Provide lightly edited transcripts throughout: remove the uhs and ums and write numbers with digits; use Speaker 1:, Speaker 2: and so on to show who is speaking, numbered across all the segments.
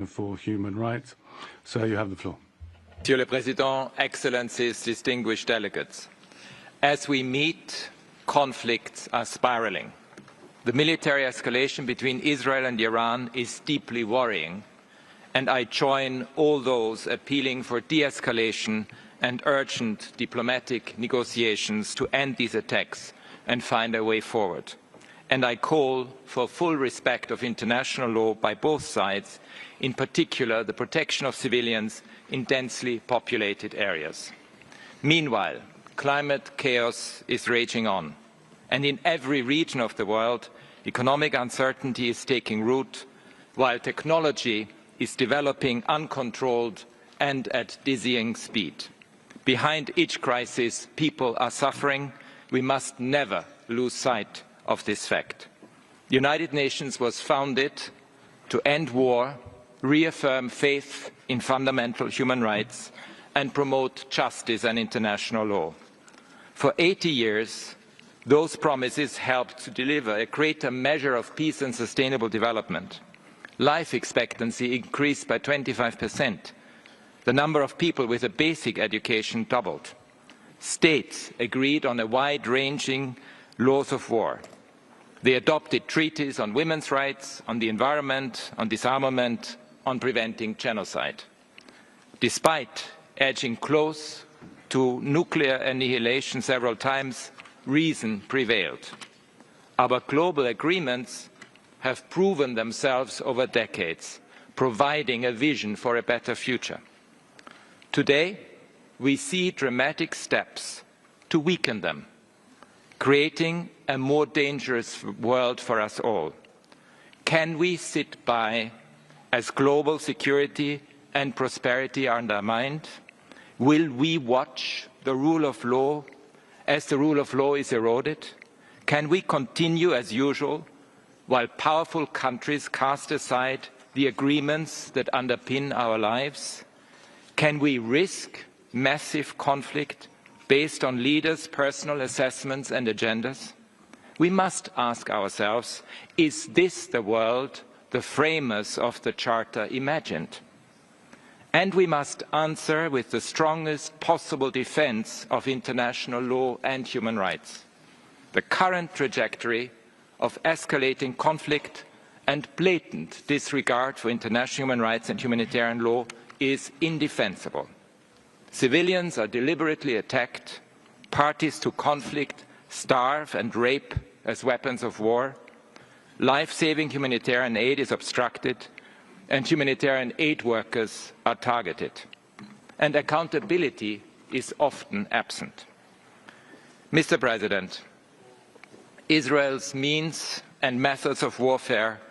Speaker 1: for Human Rights. Sir, you have the floor.
Speaker 2: Monsieur le Président, Excellencies, distinguished delegates. As we meet, conflicts are spiraling. The military escalation between Israel and Iran is deeply worrying, and I join all those appealing for de-escalation and urgent diplomatic negotiations to end these attacks and find a way forward. And I call for full respect of international law by both sides, in particular the protection of civilians in densely populated areas. Meanwhile, climate chaos is raging on, and in every region of the world, economic uncertainty is taking root, while technology is developing uncontrolled and at dizzying speed. Behind each crisis, people are suffering. We must never lose sight of this fact. The United Nations was founded to end war, reaffirm faith in fundamental human rights, and promote justice and international law. For 80 years, those promises helped to deliver a greater measure of peace and sustainable development. Life expectancy increased by 25%. The number of people with a basic education doubled. States agreed on a wide-ranging laws of war. They adopted treaties on women's rights, on the environment, on disarmament, on preventing genocide. Despite edging close to nuclear annihilation several times, reason prevailed. Our global agreements have proven themselves over decades, providing a vision for a better future. Today, we see dramatic steps to weaken them, creating a more dangerous world for us all. Can we sit by as global security and prosperity are undermined? Will we watch the rule of law as the rule of law is eroded? Can we continue as usual while powerful countries cast aside the agreements that underpin our lives? Can we risk massive conflict based on leaders' personal assessments and agendas? We must ask ourselves, is this the world the framers of the Charter imagined? And we must answer with the strongest possible defense of international law and human rights. The current trajectory of escalating conflict and blatant disregard for international human rights and humanitarian law is indefensible. Civilians are deliberately attacked, parties to conflict starve and rape as weapons of war, life-saving humanitarian aid is obstructed, and humanitarian aid workers are targeted. And accountability is often absent. Mr. President, Israel's means and methods of warfare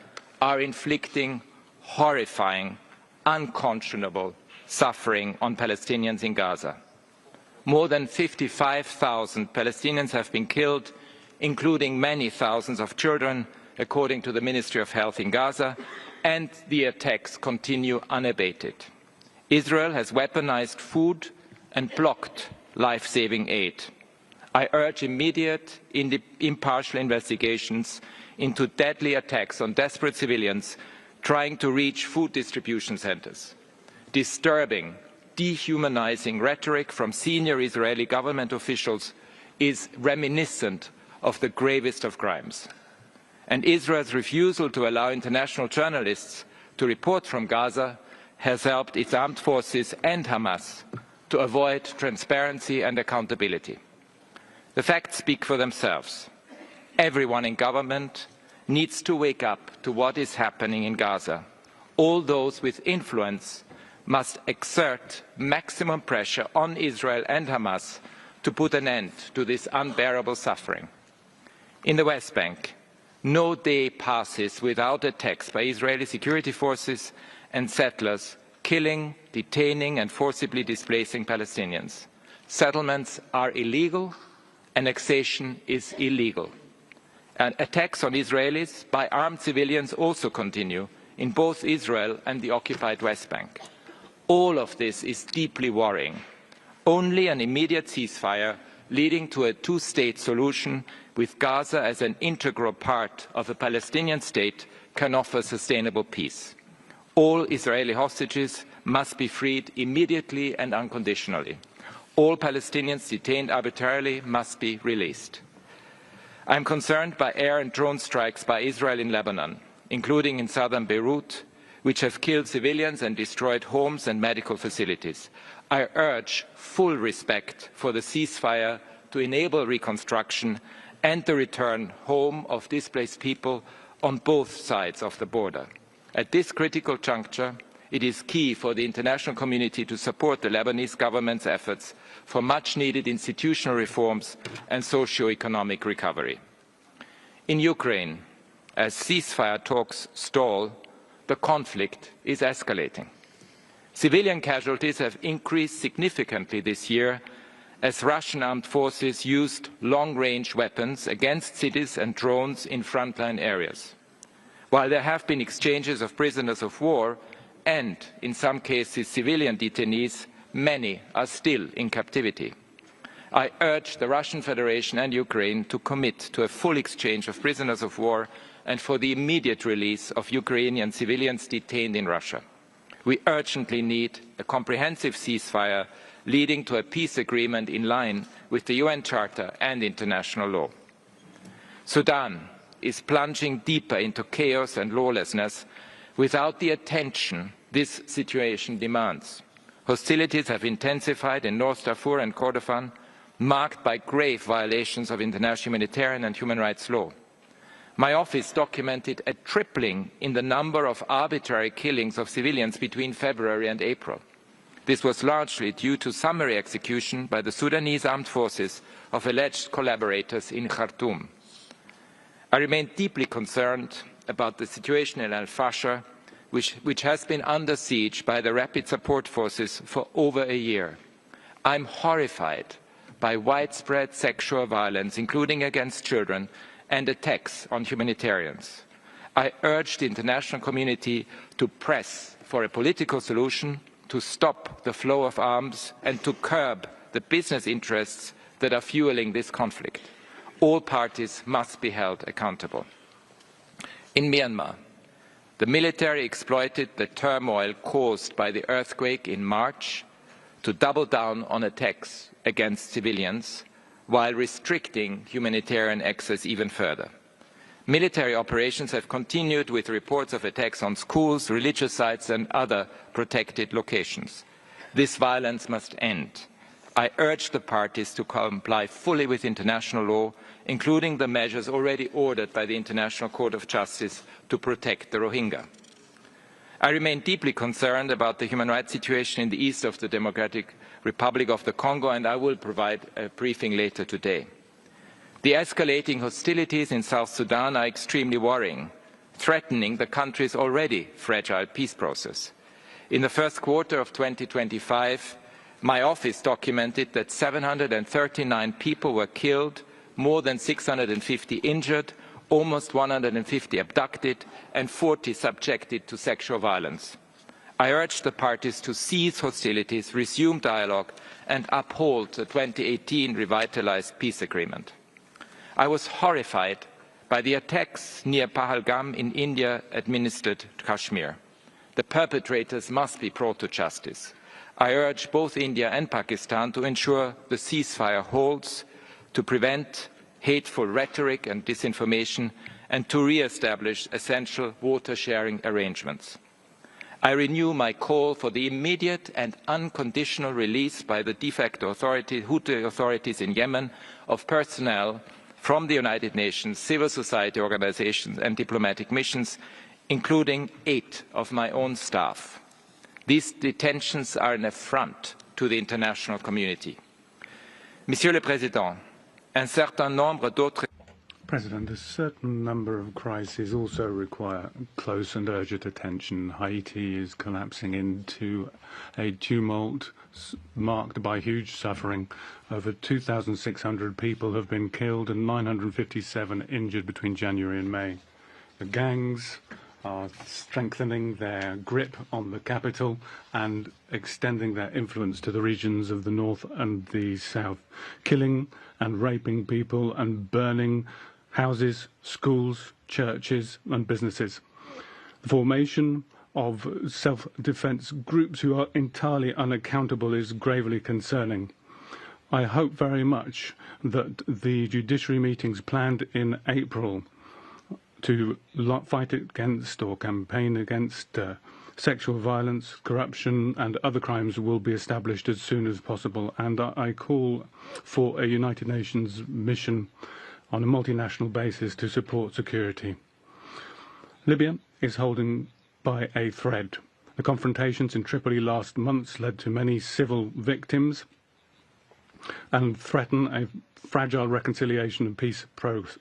Speaker 2: are inflicting horrifying, unconscionable suffering on Palestinians in Gaza. More than 55,000 Palestinians have been killed, including many thousands of children, according to the Ministry of Health in Gaza, and the attacks continue unabated. Israel has weaponized food and blocked life-saving aid. I urge immediate, impartial investigations into deadly attacks on desperate civilians trying to reach food distribution centers. Disturbing, dehumanizing rhetoric from senior Israeli government officials is reminiscent of the gravest of crimes. And Israel's refusal to allow international journalists to report from Gaza has helped its armed forces and Hamas to avoid transparency and accountability. The facts speak for themselves. Everyone in government needs to wake up to what is happening in Gaza. All those with influence must exert maximum pressure on Israel and Hamas to put an end to this unbearable suffering. In the West Bank, no day passes without attacks by Israeli security forces and settlers killing, detaining and forcibly displacing Palestinians. Settlements are illegal, annexation is illegal. And attacks on Israelis by armed civilians also continue in both Israel and the occupied West Bank. All of this is deeply worrying. Only an immediate ceasefire leading to a two-state solution with Gaza as an integral part of a Palestinian state can offer sustainable peace. All Israeli hostages must be freed immediately and unconditionally. All Palestinians detained arbitrarily must be released. I am concerned by air and drone strikes by Israel in Lebanon, including in southern Beirut, which have killed civilians and destroyed homes and medical facilities. I urge full respect for the ceasefire to enable reconstruction and the return home of displaced people on both sides of the border. At this critical juncture, it is key for the international community to support the Lebanese government's efforts for much-needed institutional reforms and socio-economic recovery. In Ukraine, as ceasefire talks stall, the conflict is escalating. Civilian casualties have increased significantly this year as Russian armed forces used long-range weapons against cities and drones in frontline areas. While there have been exchanges of prisoners of war and, in some cases, civilian detainees, many are still in captivity. I urge the Russian Federation and Ukraine to commit to a full exchange of prisoners of war and for the immediate release of Ukrainian civilians detained in Russia. We urgently need a comprehensive ceasefire leading to a peace agreement in line with the UN Charter and international law. Sudan is plunging deeper into chaos and lawlessness without the attention this situation demands. Hostilities have intensified in North Darfur and Kordofan, marked by grave violations of international humanitarian and human rights law. My office documented a tripling in the number of arbitrary killings of civilians between February and April. This was largely due to summary execution by the Sudanese armed forces of alleged collaborators in Khartoum. I remain deeply concerned about the situation in Al-Fasher, which has been under siege by the Rapid Support Forces for over a year. I'm horrified by widespread sexual violence, including against children, and attacks on humanitarians. I urge the international community to press for a political solution, to stop the flow of arms, and to curb the business interests that are fueling this conflict. All parties must be held accountable. In Myanmar, the military exploited the turmoil caused by the earthquake in March to double down on attacks against civilians, while restricting humanitarian access even further. Military operations have continued with reports of attacks on schools, religious sites and other protected locations. This violence must end. I urge the parties to comply fully with international law, including the measures already ordered by the International Court of Justice to protect the Rohingya. I remain deeply concerned about the human rights situation in the east of the Democratic Republic of the Congo, and I will provide a briefing later today. The escalating hostilities in South Sudan are extremely worrying, threatening the country's already fragile peace process. In the first quarter of 2025, my office documented that 739 people were killed, more than 650 injured, almost 150 abducted, and 40 subjected to sexual violence. I urge the parties to cease hostilities, resume dialogue, and uphold the 2018 revitalized peace agreement. I was horrified by the attacks near Pahalgam in India-administered Kashmir. The perpetrators must be brought to justice. I urge both India and Pakistan to ensure the ceasefire holds, to prevent hateful rhetoric and disinformation, and to re-establish essential water-sharing arrangements. I renew my call for the immediate and unconditional release by the de facto Houthi authorities in Yemen of personnel from the United Nations, civil society organizations and diplomatic missions, including 8 of my own staff. These detentions are an affront to the international community. Monsieur le Président, un certain nombre d'autres
Speaker 1: President, a certain number of crises also require close and urgent attention. Haiti is collapsing into a tumult marked by huge suffering. Over 2,600 people have been killed and 957 injured between January and May. The gangs are strengthening their grip on the capital and extending their influence to the regions of the north and the south, killing and raping people and burning houses, schools, churches and businesses. The formation of self-defense groups who are entirely unaccountable is gravely concerning. I hope very much that the judiciary meetings planned in April to fight against or campaign against sexual violence, corruption and other crimes will be established as soon as possible, and I call for a United Nations mission on a multinational basis to support security. Libya is holding by a thread. The confrontations in Tripoli last month led to many civil victims and threaten a fragile reconciliation and peace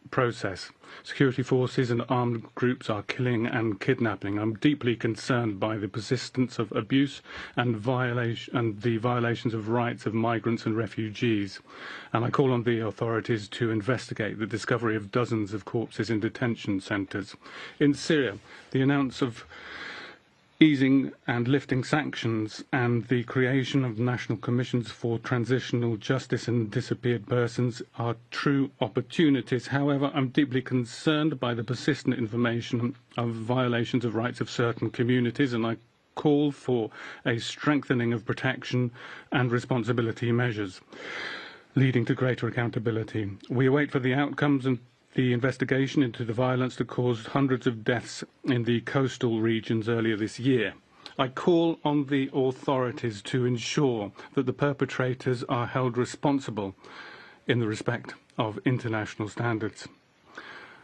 Speaker 1: process. Security forces and armed groups are killing and kidnapping. I'm deeply concerned by the persistence of abuse and the violations of rights of migrants and refugees. And I call on the authorities to investigate the discovery of dozens of corpses in detention centres. In Syria, the announcement of easing and lifting sanctions and the creation of national commissions for transitional justice and disappeared persons are true opportunities. However, I'm deeply concerned by the persistent information of violations of rights of certain communities, and I call for a strengthening of protection and responsibility measures, leading to greater accountability. We await for the outcomes and the investigation into the violence that caused hundreds of deaths in the coastal regions earlier this year. I call on the authorities to ensure that the perpetrators are held responsible in the respect of international standards.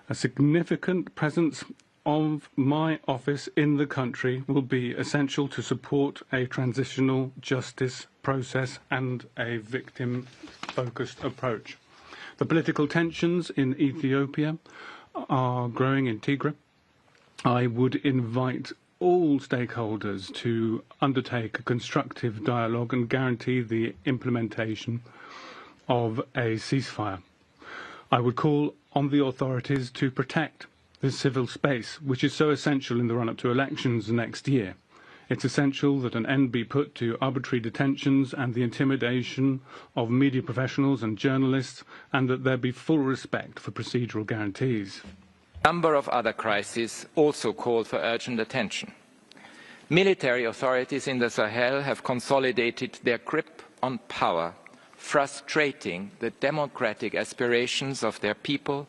Speaker 1: A significant presence of my office in the country will be essential to support a transitional justice process and a victim-focused approach. The political tensions in Ethiopia are growing in Tigray. I would invite all stakeholders to undertake a constructive dialogue and guarantee the implementation of a ceasefire. I would call on the authorities to protect the civil space, which is so essential in the run-up to elections next year. It's essential that an end be put to arbitrary detentions and the intimidation of media professionals and journalists, and that there be full respect for procedural guarantees.
Speaker 2: A number of other crises also call for urgent attention. Military authorities in the Sahel have consolidated their grip on power, frustrating the democratic aspirations of their people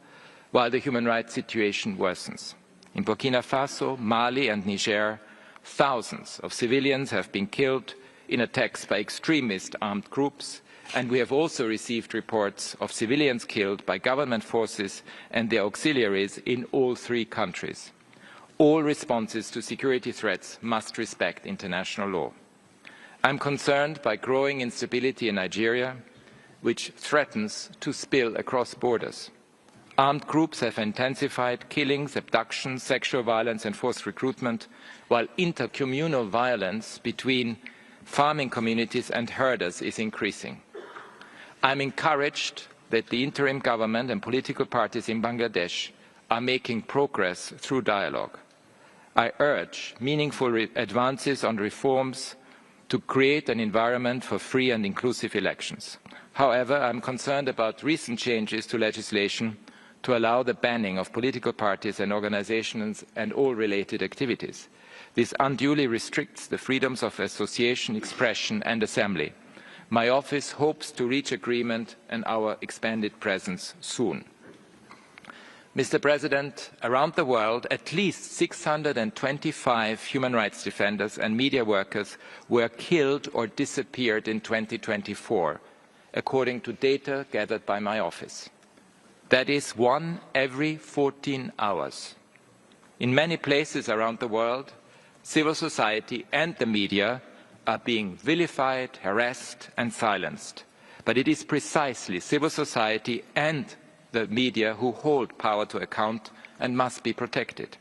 Speaker 2: while the human rights situation worsens. In Burkina Faso, Mali and Niger, thousands of civilians have been killed in attacks by extremist armed groups, and we have also received reports of civilians killed by government forces and their auxiliaries in all three countries. All responses to security threats must respect international law. I'm concerned by growing instability in Nigeria, which threatens to spill across borders. Armed groups have intensified killings, abductions, sexual violence and forced recruitment, while intercommunal violence between farming communities and herders is increasing. I'm encouraged that the interim government and political parties in Bangladesh are making progress through dialogue. I urge meaningful advances on reforms to create an environment for free and inclusive elections. However, I'm concerned about recent changes to legislation to allow the banning of political parties and organizations and all related activities. This unduly restricts the freedoms of association, expression and assembly. My office hopes to reach agreement and our expanded presence soon. Mr. President, around the world, at least 625 human rights defenders and media workers were killed or disappeared in 2024, according to data gathered by my office. That is one every 14 hours. In many places around the world, civil society and the media are being vilified, harassed and silenced. But it is precisely civil society and the media who hold power to account and must be protected.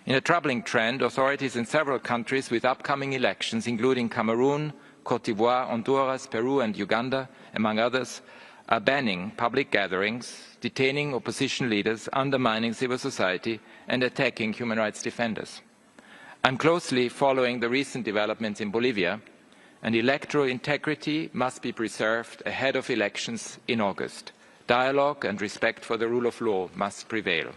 Speaker 2: In a troubling trend, authorities in several countries with upcoming elections, including Cameroon, Cote d'Ivoire, Honduras, Peru and Uganda, among others, are banning public gatherings, detaining opposition leaders, undermining civil society and attacking human rights defenders. I'm closely following the recent developments in Bolivia, and electoral integrity must be preserved ahead of elections in August. Dialogue and respect for the rule of law must prevail.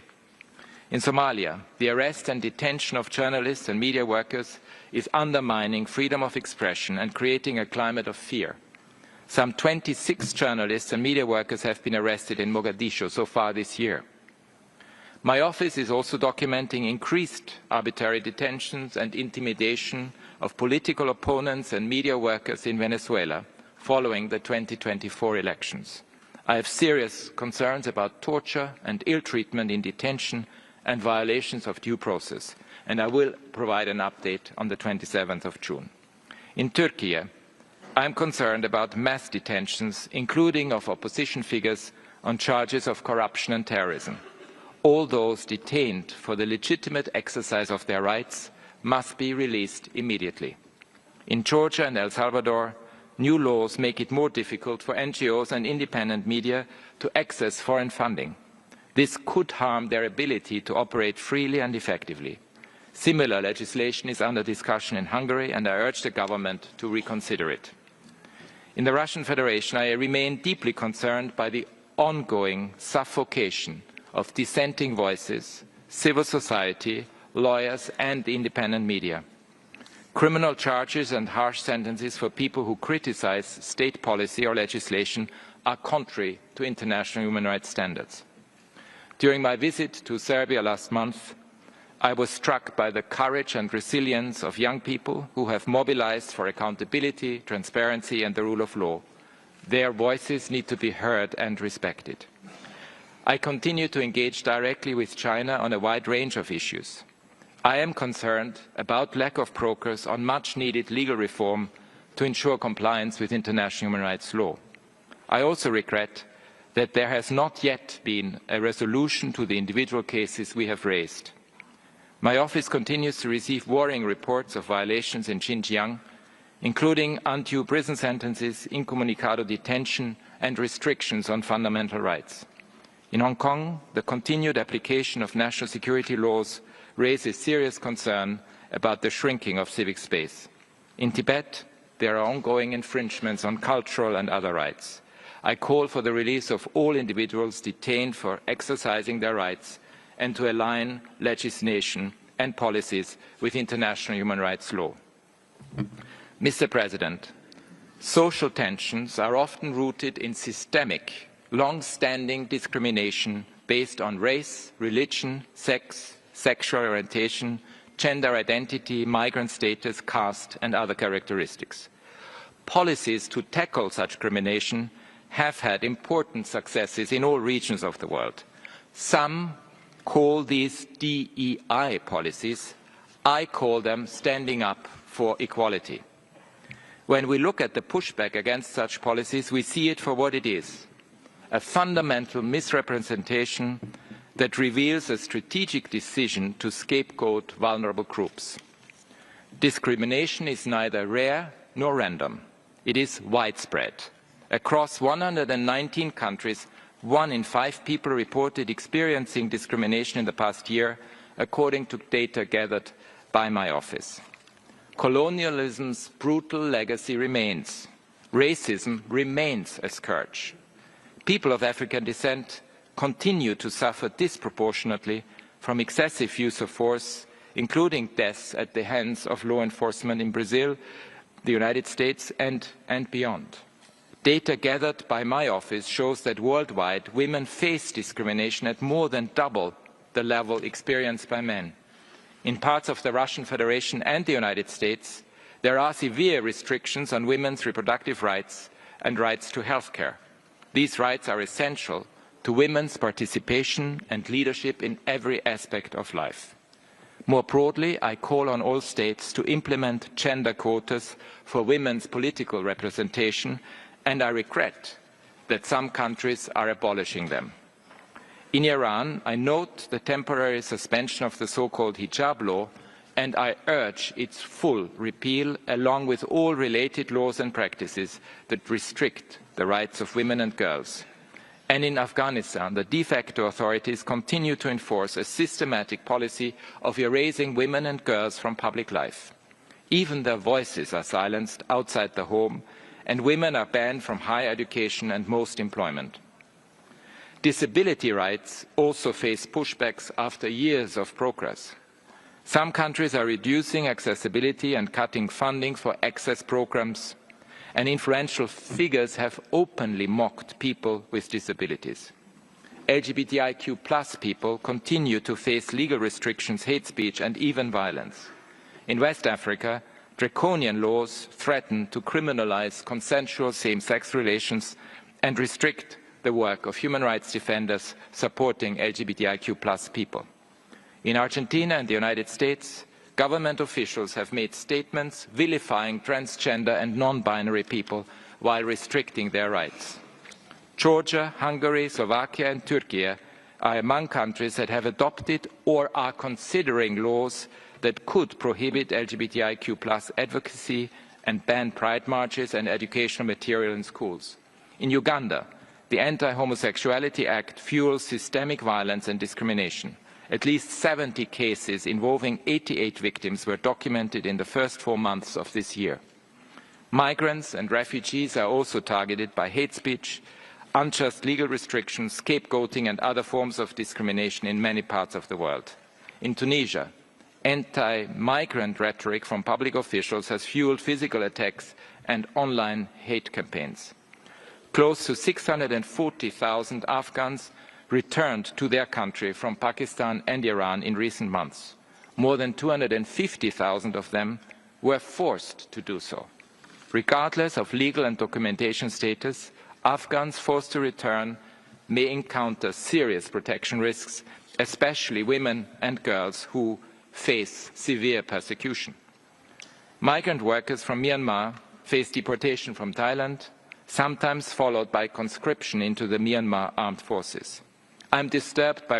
Speaker 2: In Somalia, the arrest and detention of journalists and media workers is undermining freedom of expression and creating a climate of fear. Some 26 journalists and media workers have been arrested in Mogadishu so far this year. My office is also documenting increased arbitrary detentions and intimidation of political opponents and media workers in Venezuela following the 2024 elections. I have serious concerns about torture and ill treatment in detention and violations of due process, and I will provide an update on the 27th of June. In Turkey, I am concerned about mass detentions, including of opposition figures on charges of corruption and terrorism. All those detained for the legitimate exercise of their rights must be released immediately. In Georgia and El Salvador, new laws make it more difficult for NGOs and independent media to access foreign funding. This could harm their ability to operate freely and effectively. Similar legislation is under discussion in Hungary, and I urge the government to reconsider it. In the Russian Federation, I remain deeply concerned by the ongoing suffocation of dissenting voices, civil society, lawyers and the independent media. Criminal charges and harsh sentences for people who criticize state policy or legislation are contrary to international human rights standards. During my visit to Serbia last month, I was struck by the courage and resilience of young people who have mobilized for accountability, transparency and the rule of law. Their voices need to be heard and respected. I continue to engage directly with China on a wide range of issues. I am concerned about lack of progress on much-needed legal reform to ensure compliance with international human rights law. I also regret that there has not yet been a resolution to the individual cases we have raised. My office continues to receive worrying reports of violations in Xinjiang, including undue prison sentences, incommunicado detention and restrictions on fundamental rights. In Hong Kong, the continued application of national security laws raises serious concern about the shrinking of civic space. In Tibet, there are ongoing infringements on cultural and other rights. I call for the release of all individuals detained for exercising their rights and to align legislation and policies with international human rights law. Mr. President, social tensions are often rooted in systemic, long-standing discrimination based on race, religion, sex, sexual orientation, gender identity, migrant status, caste and other characteristics. Policies to tackle such discrimination have had important successes in all regions of the world. Some call these DEI policies. I call them standing up for equality. When we look at the pushback against such policies, we see it for what it is, a fundamental misrepresentation that reveals a strategic decision to scapegoat vulnerable groups. Discrimination is neither rare nor random. It is widespread. Across 119 countries, 1 in 5 people reported experiencing discrimination in the past year, according to data gathered by my office. Colonialism's brutal legacy remains. Racism remains a scourge. People of African descent continue to suffer disproportionately from excessive use of force, including deaths at the hands of law enforcement in Brazil, the United States and beyond. Data gathered by my office shows that worldwide women face discrimination at more than double the level experienced by men. In parts of the Russian Federation and the United States, there are severe restrictions on women's reproductive rights and rights to health care. These rights are essential to women's participation and leadership in every aspect of life. More broadly, I call on all states to implement gender quotas for women's political representation, and I regret that some countries are abolishing them. In Iran, I note the temporary suspension of the so-called hijab law, and I urge its full repeal, along with all related laws and practices that restrict the rights of women and girls. And in Afghanistan, the de facto authorities continue to enforce a systematic policy of erasing women and girls from public life. Even their voices are silenced outside the home, and women are banned from higher education and most employment. Disability rights also face pushbacks after years of progress. Some countries are reducing accessibility and cutting funding for access programs, and influential figures have openly mocked people with disabilities. LGBTIQ+ people continue to face legal restrictions, hate speech, and even violence. In West Africa, draconian laws threaten to criminalize consensual same-sex relations and restrict the work of human rights defenders supporting LGBTIQ+ people. In Argentina and the United States, government officials have made statements vilifying transgender and non-binary people while restricting their rights. Georgia, Hungary, Slovakia and Turkey are among countries that have adopted or are considering laws that could prohibit LGBTIQ+ advocacy and ban pride marches and educational material in schools. In Uganda, the Anti-Homosexuality Act fuels systemic violence and discrimination. At least 70 cases involving 88 victims were documented in the first 4 months of this year. Migrants and refugees are also targeted by hate speech, unjust legal restrictions, scapegoating and other forms of discrimination in many parts of the world. In Tunisia, anti-migrant rhetoric from public officials has fueled physical attacks and online hate campaigns. Close to 640,000 Afghans returned to their country from Pakistan and Iran in recent months. More than 250,000 of them were forced to do so. Regardless of legal and documentation status, Afghans forced to return may encounter serious protection risks, especially women and girls who face severe persecution. Migrant workers from Myanmar face deportation from Thailand, sometimes followed by conscription into the Myanmar armed forces. I am disturbed by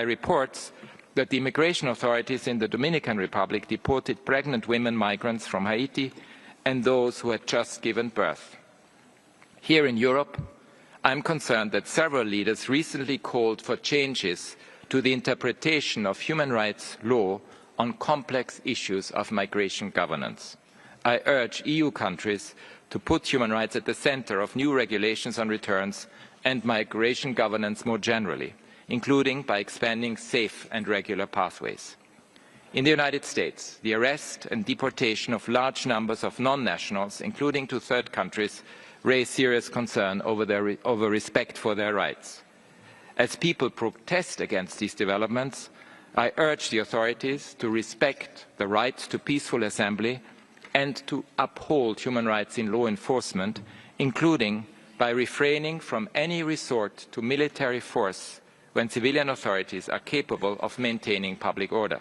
Speaker 2: reports that the immigration authorities in the Dominican Republic deported pregnant women migrants from Haiti and those who had just given birth. Here in Europe, I am concerned that several leaders recently called for changes to the interpretation of human rights law on complex issues of migration governance. I urge EU countries to put human rights at the center of new regulations on returns and migration governance more generally, including by expanding safe and regular pathways. In the United States, the arrest and deportation of large numbers of non-nationals, including to third countries, raise serious concern over respect for their rights. As people protest against these developments, I urge the authorities to respect the right to peaceful assembly and to uphold human rights in law enforcement, including by refraining from any resort to military force when civilian authorities are capable of maintaining public order.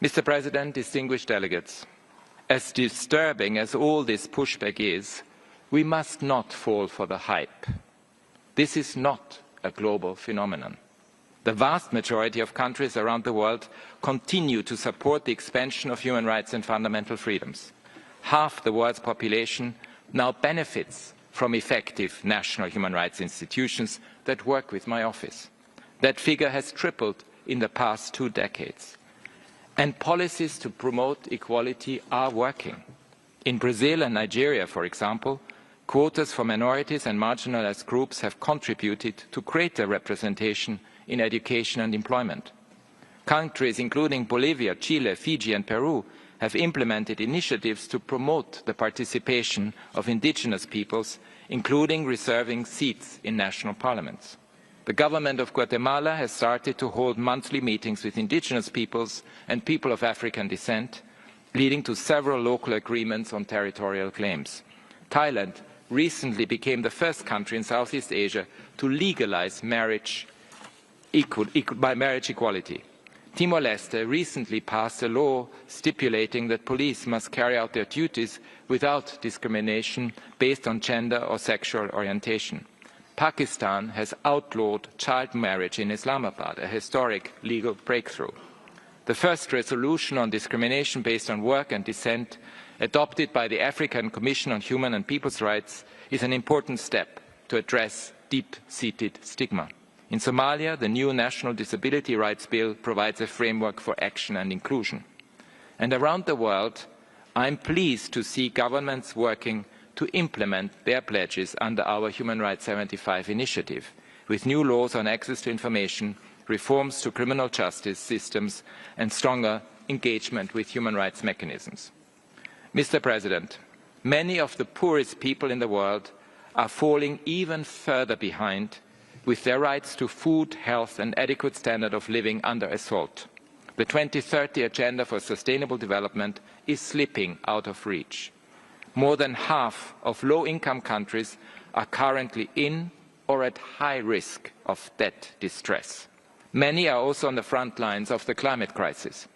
Speaker 2: Mr. President, distinguished delegates, as disturbing as all this pushback is, we must not fall for the hype. This is not a global phenomenon. The vast majority of countries around the world continue to support the expansion of human rights and fundamental freedoms. Half the world's population now benefits from effective national human rights institutions that work with my office. That figure has tripled in the past 2 decades. And policies to promote equality are working. In Brazil and Nigeria, for example, quotas for minorities and marginalized groups have contributed to greater representation in education and employment. Countries including Bolivia, Chile, Fiji and Peru have implemented initiatives to promote the participation of indigenous peoples, including reserving seats in national parliaments. The government of Guatemala has started to hold monthly meetings with indigenous peoples and people of African descent, leading to several local agreements on territorial claims. Thailand recently became the first country in Southeast Asia to legalize marriage equality. Timor-Leste recently passed a law stipulating that police must carry out their duties without discrimination based on gender or sexual orientation. Pakistan has outlawed child marriage in Islamabad, a historic legal breakthrough. The first resolution on discrimination based on work and descent, adopted by the African Commission on Human and People's Rights, is an important step to address deep-seated stigma. In Somalia, the new National Disability Rights Bill provides a framework for action and inclusion. And around the world, I am pleased to see governments working to implement their pledges under our Human Rights 75 initiative. with new laws on access to information, reforms to criminal justice systems, and stronger engagement with human rights mechanisms. Mr. President, many of the poorest people in the world are falling even further behind, with their rights to food, health and adequate standard of living under assault. The 2030 Agenda for Sustainable Development is slipping out of reach. More than half of low-income countries are currently in or at high risk of debt distress. Many are also on the front lines of the climate crisis,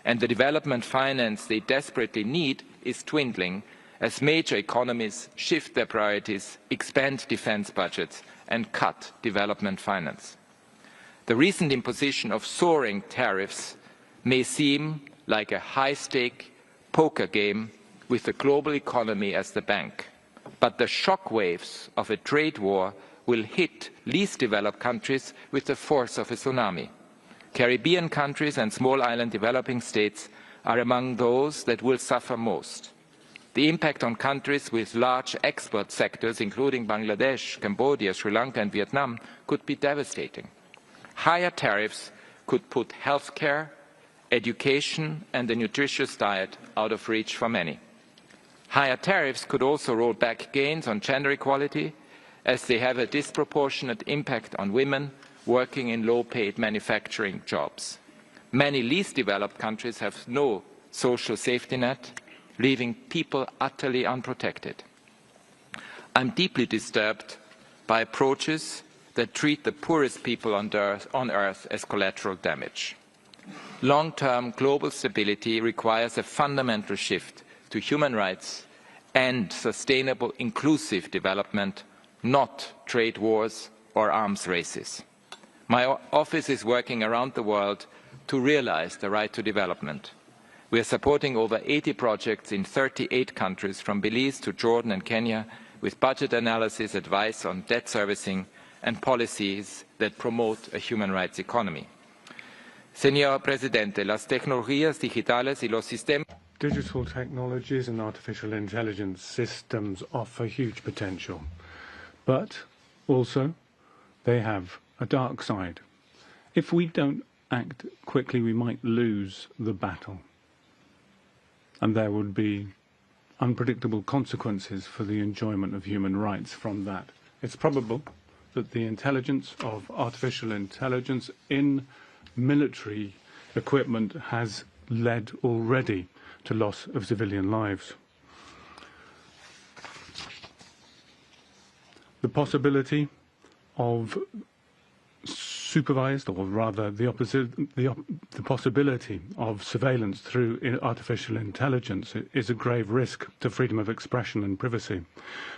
Speaker 2: and the development finance they desperately need is dwindling as major economies shift their priorities, expand defence budgets and cut development finance. The recent imposition of soaring tariffs may seem like a high-stake poker game with the global economy as the bank, but the shockwaves of a trade war will hit least developed countries with the force of a tsunami. Caribbean countries and small island developing states are among those that will suffer most. The impact on countries with large export sectors, including Bangladesh, Cambodia, Sri Lanka and Vietnam, could be devastating. Higher tariffs could put healthcare, education and a nutritious diet out of reach for many. Higher tariffs could also roll back gains on gender equality, as they have a disproportionate impact on women working in low-paid manufacturing jobs. Many least developed countries have no social safety net, leaving people utterly unprotected. I'm deeply disturbed by approaches that treat the poorest people on Earth as collateral damage. Long-term global stability requires a fundamental shift to human rights and sustainable inclusive development, not trade wars or arms races. My office is working around the world to realize the right to development. We are supporting over 80 projects in 38 countries, from Belize to Jordan and Kenya, with budget analysis, advice on debt servicing and policies that promote a human rights economy. Señor Presidente, las tecnologías digitales y los sistemas.
Speaker 1: Digital technologies and artificial intelligence systems offer huge potential, but also they have a dark side. If we don't act quickly, we might lose the battle, and there would be unpredictable consequences for the enjoyment of human rights from that. It's probable that the intelligence of artificial intelligence in military equipment has led already to loss of civilian lives. The possibility of supervised, or rather the possibility of surveillance through artificial intelligence is a grave risk to freedom of expression and privacy.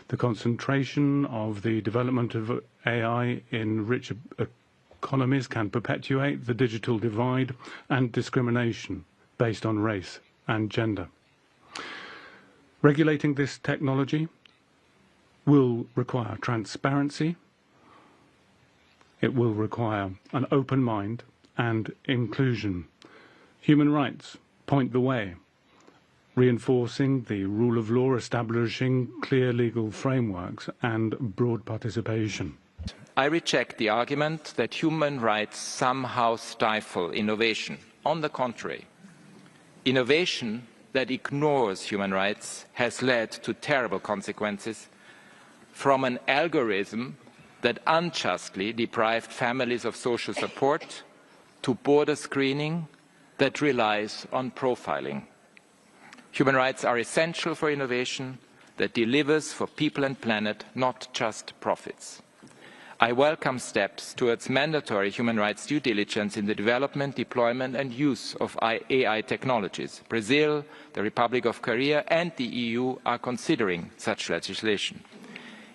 Speaker 1: The concentration of the development of AI in rich economies can perpetuate the digital divide and discrimination based on race and gender. Regulating this technology will require transparency. It will require an open mind and inclusion. Human rights point the way, reinforcing the rule of law, establishing clear legal frameworks and broad participation.
Speaker 2: I reject the argument that human rights somehow stifle innovation. On the contrary, innovation that ignores human rights has led to terrible consequences, from an algorithm that unjustly deprived families of social support to border screening that relies on profiling. Human rights are essential for innovation that delivers for people and planet, not just profits. I welcome steps towards mandatory human rights due diligence in the development, deployment and use of AI technologies. Brazil, the Republic of Korea and the EU are considering such legislation.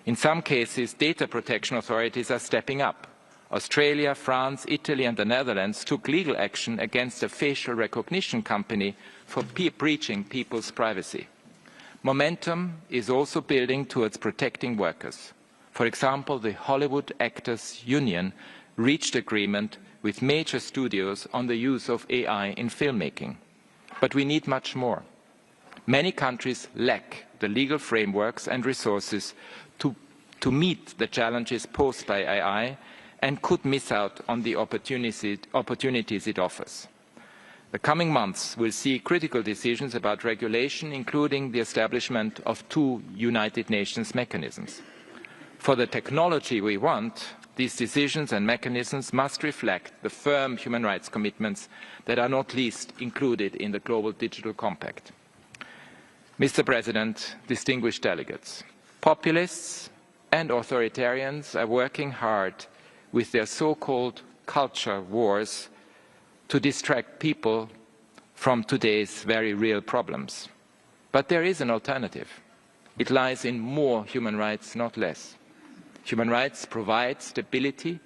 Speaker 2: In some cases, data protection authorities are stepping up. Australia, France, Italy and the Netherlands took legal action against a facial recognition company for breaching people's privacy. Momentum is also building towards protecting workers. For example, the Hollywood Actors Union reached agreement with major studios on the use of AI in filmmaking. But we need much more. Many countries lack the legal frameworks and resources to meet the challenges posed by AI, and could miss out on the opportunities it offers. The coming months will see critical decisions about regulation, including the establishment of 2 United Nations mechanisms. For the technology we want, these decisions and mechanisms must reflect the firm human rights commitments that are not least included in the Global Digital Compact. Mr. President, distinguished delegates, populists and authoritarians are working hard with their so-called culture wars to distract people from today's very real problems. But there is an alternative. It lies in more human rights, not less. Human rights provide stability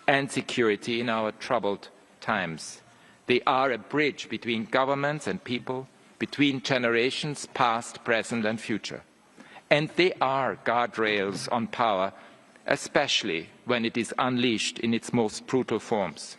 Speaker 2: and security in our troubled times. They are a bridge between governments and people, between generations past, present and future. And they are guardrails on power, especially when it is unleashed in its most brutal forms.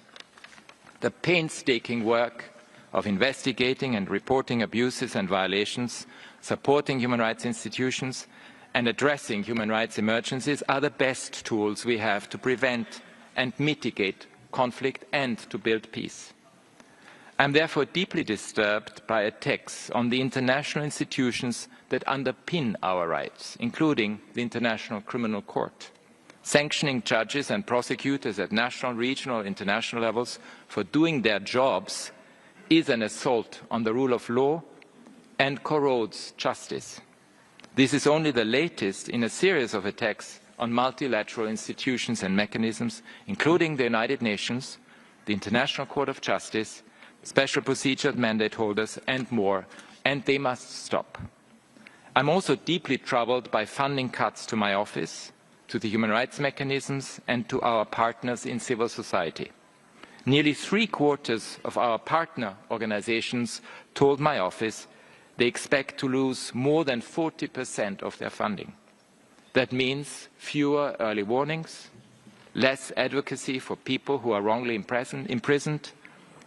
Speaker 2: The painstaking work of investigating and reporting abuses and violations, supporting human rights institutions, and addressing human rights emergencies are the best tools we have to prevent and mitigate conflict and to build peace. I am therefore deeply disturbed by attacks on the international institutions that underpin our rights, including the International Criminal Court. Sanctioning judges and prosecutors at national, regional, international levels for doing their jobs is an assault on the rule of law and corrodes justice. This is only the latest in a series of attacks on multilateral institutions and mechanisms, including the United Nations, the International Court of Justice, special procedure mandate holders and more, and they must stop. I'm also deeply troubled by funding cuts to my office, to the human rights mechanisms and to our partners in civil society. Nearly 3/4 of our partner organizations told my office they expect to lose more than 40% of their funding. That means fewer early warnings, less advocacy for people who are wrongly imprisoned,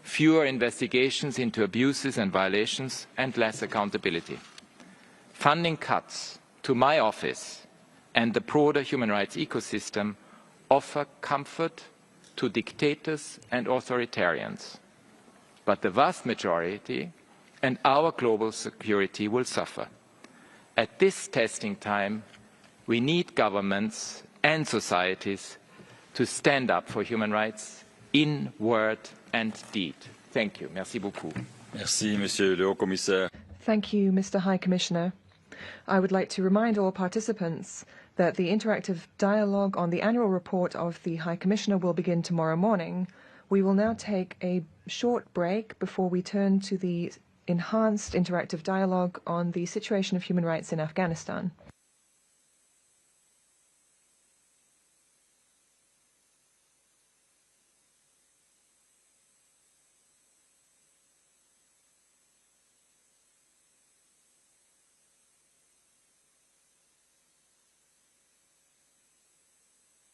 Speaker 2: fewer investigations into abuses and violations, and less accountability. Funding cuts to my office and the broader human rights ecosystem offer comfort to dictators and authoritarians. But the vast majority and our global security will suffer. At this testing time, we need governments and societies to stand up for human rights in word and deed. Thank you. Merci beaucoup.
Speaker 3: Merci, Monsieur le Haut-Commissaire.
Speaker 4: Thank you, Mr. High Commissioner. I would like to remind all participants that the interactive dialogue on the annual report of the High Commissioner will begin tomorrow morning. We will now take a short break before we turn to the enhanced interactive dialogue on the situation of human rights in Afghanistan.